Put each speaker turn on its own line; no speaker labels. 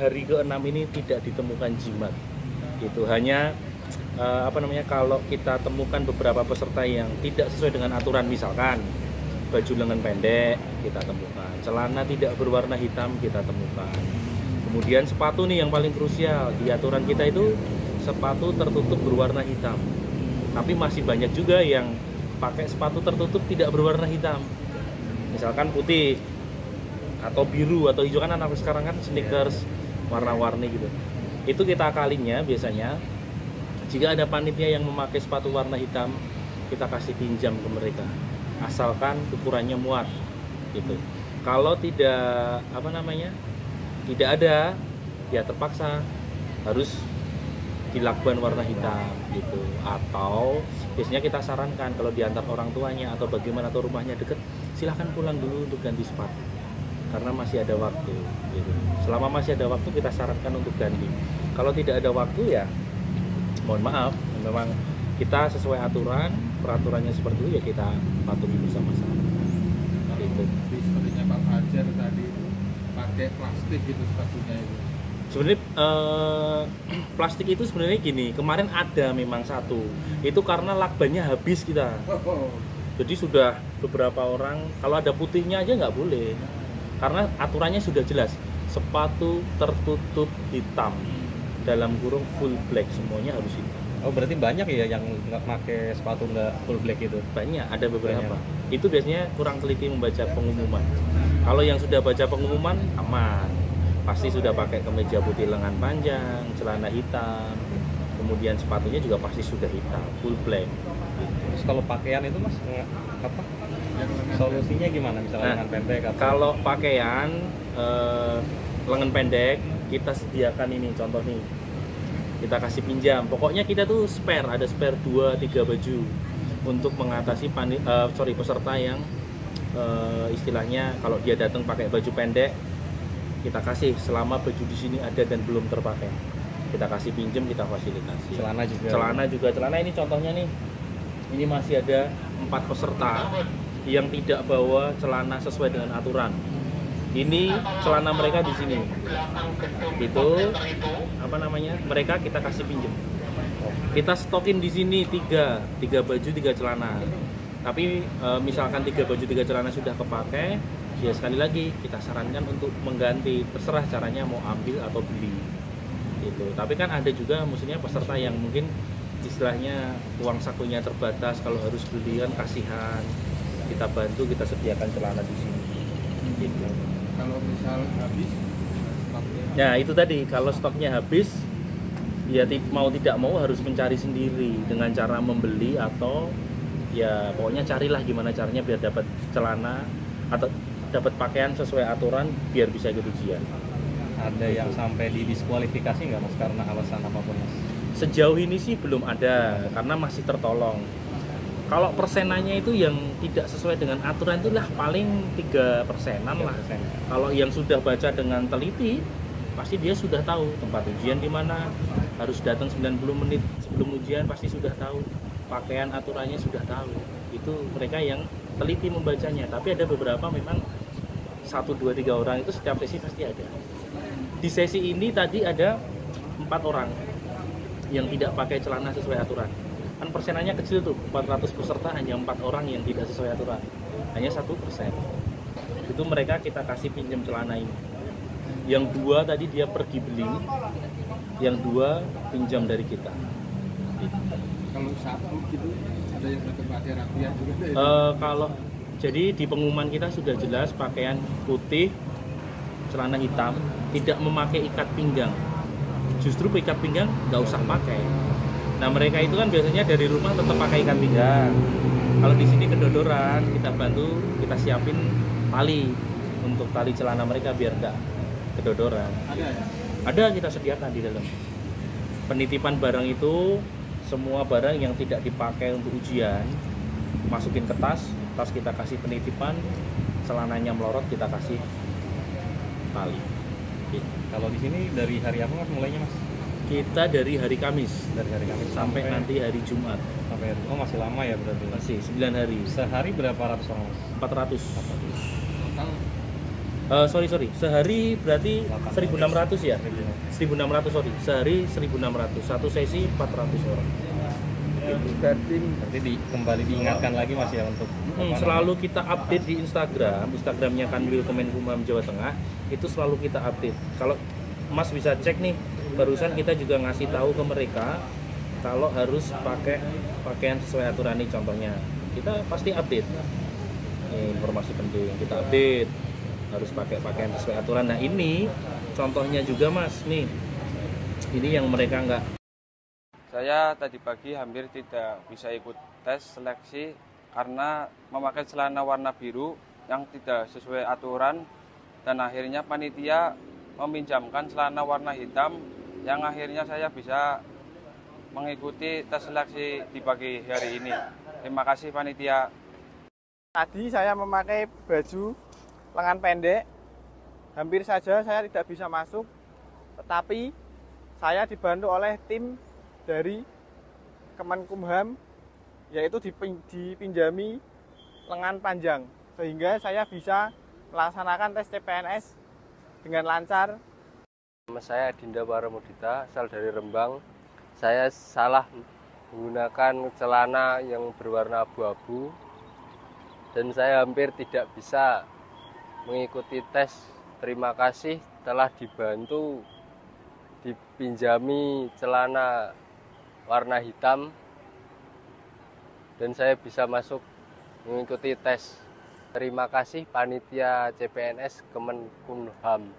hari ke-6 ini tidak ditemukan jimat. Itu hanya kalau kita temukan beberapa peserta yang tidak sesuai dengan aturan, misalkan baju lengan pendek kita temukan, celana tidak berwarna hitam kita temukan. Kemudian sepatu nih yang paling krusial, di aturan kita itu sepatu tertutup berwarna hitam. Tapi masih banyak juga yang pakai sepatu tertutup tidak berwarna hitam. Misalkan putih atau biru atau hijau, kan anak sekarang kan sneakers warna-warni gitu. Itu kita akalinya biasanya jika ada panitia yang memakai sepatu warna hitam, kita kasih pinjam ke mereka, asalkan ukurannya muat gitu. Kalau tidak tidak ada, ya terpaksa harus dilakban warna hitam gitu. Atau biasanya kita sarankan kalau diantar orang tuanya atau bagaimana atau rumahnya deket, silahkan pulang dulu untuk ganti sepatu karena masih ada waktu gitu. Selama masih ada waktu kita sarankan untuk ganti. Kalau tidak ada waktu ya mohon maaf, memang kita sesuai aturan, peraturannya seperti itu ya kita patuhi bersama-sama. Gitu.
Sepertinya Pak Fajar tadi itu pakai plastik gitu sepatunya itu.
Sebenarnya plastik itu sebenarnya gini, kemarin ada memang satu, itu karena lakbannya habis kita. Jadi sudah beberapa orang, kalau ada putihnya aja nggak boleh, karena aturannya sudah jelas, sepatu tertutup hitam, dalam kurung full black, semuanya harus hitam.
Oh berarti banyak ya yang nggak pakai sepatu nggak full black itu?
Banyak, ada beberapa.
Banyak.
Itu biasanya kurang teliti membaca pengumuman. Kalau yang sudah baca pengumuman aman, pasti sudah pakai kemeja putih lengan panjang, celana hitam, kemudian sepatunya juga pasti sudah hitam, full black.
Terus kalau pakaian itu mas apa? Solusinya gimana? Misalnya lengan pendek atau?
Kalau pakaian lengan pendek kita sediakan ini, contoh nih, kita kasih pinjam. Pokoknya kita tuh ada spare 2-3 baju untuk mengatasi peserta yang istilahnya kalau dia datang pakai baju pendek, kita kasih selama baju di sini ada dan belum terpakai, kita kasih pinjam, kita fasilitasi. Celana juga. Celana ini contohnya nih, ini masih ada 4 peserta yang tidak bawa celana sesuai dengan aturan. Ini celana mereka di sini. Itu mereka kita kasih pinjam. Kita stokin di sini 3 baju 3 celana. Tapi misalkan 3 baju 3 celana sudah kepakai, ya sekali lagi kita sarankan untuk mengganti, terserah caranya mau ambil atau beli. Gitu. Tapi kan ada juga maksudnya peserta yang mungkin istilahnya uang sakunya terbatas, kalau harus beli kan kasihan. Kita bantu, kita sediakan celana di sini. Gitu.
Kalau misal habis stoknya.
Ya itu tadi, kalau stoknya habis, ya mau tidak mau harus mencari sendiri dengan cara membeli atau ya pokoknya carilah gimana caranya biar dapat celana atau dapat pakaian sesuai aturan biar bisa ikut ujian.
Ada yang sampai didiskualifikasi nggak mas karena alasan apapun mas?
Sejauh ini sih belum ada karena masih tertolong. Kalau persenannya itu yang tidak sesuai dengan aturan itulah paling 3%-an lah. Kalau yang sudah baca dengan teliti, pasti dia sudah tahu tempat ujian di mana, harus datang 90 menit sebelum ujian pasti sudah tahu, pakaian aturannya sudah tahu. Itu mereka yang teliti membacanya. Tapi ada beberapa memang 1, 2, 3 orang itu setiap sesi pasti ada. Di sesi ini tadi ada 4 orang yang tidak pakai celana sesuai aturan. Kan persenannya kecil tuh, 400 peserta hanya 4 orang yang tidak sesuai aturan, hanya 1%. Itu mereka kita kasih pinjam celana ini. Yang 2 tadi dia pergi beli, yang 2 pinjam dari kita.
Kalau 1 gitu ada yang tetap pakai rapian juga.
Kalau jadi di pengumuman kita sudah jelas pakaian putih, celana hitam, tidak memakai ikat pinggang. Justru ikat pinggang nggak usah pakai. Nah mereka itu kan biasanya dari rumah tetap pakai ikat pinggang. Kalau di sini kedodoran, kita bantu, kita siapin tali untuk tali celana mereka biar nggak kedodoran.
Ada ya?
Ada, kita sediakan di dalam. Penitipan barang itu semua barang yang tidak dipakai untuk ujian masukin ke tas kita kasih penitipan, celananya melorot kita kasih tali.
Kalau di sini dari hari apa mas mulainya mas?
Kita dari hari Kamis sampai nanti hari Jumat.
Oh masih lama ya berarti?
Masih 9 hari.
Sehari berapa ratus orang mas?
400.
Total
Sorry, sehari berarti 1.600 ya?
1.600.
1.600, sorry, sehari 1.600, satu sesi 400 orang.
Berarti kembali diingatkan lagi Mas ya untuk
Selalu kita update di Instagramnya Kanwil Kemenkumham Jawa Tengah, itu selalu kita update. Kalau Mas bisa cek nih, barusan kita juga ngasih tahu ke mereka kalau harus pakai pakaian sesuai aturan nih, contohnya kita pasti update. Ini informasi penting, kita update harus pakai pakaian sesuai aturan. Nah ini contohnya juga Mas, nih ini yang mereka nggak.
Saya tadi pagi hampir tidak bisa ikut tes seleksi karena memakai celana warna biru yang tidak sesuai aturan, dan akhirnya panitia meminjamkan celana warna hitam yang akhirnya saya bisa mengikuti tes seleksi di pagi hari ini. Terima kasih panitia.
Tadi saya memakai baju lengan pendek, hampir saja saya tidak bisa masuk, tetapi saya dibantu oleh tim dari Kemenkumham, yaitu dipinjami lengan panjang, sehingga saya bisa melaksanakan tes CPNS dengan lancar.
Nama saya Dinda Paramudita, asal dari Rembang. Saya salah menggunakan celana yang berwarna abu-abu dan saya hampir tidak bisa mengikuti tes. Terima kasih telah dibantu dipinjami celana warna hitam dan saya bisa masuk mengikuti tes. Terima kasih panitia CPNS Kemenkumham.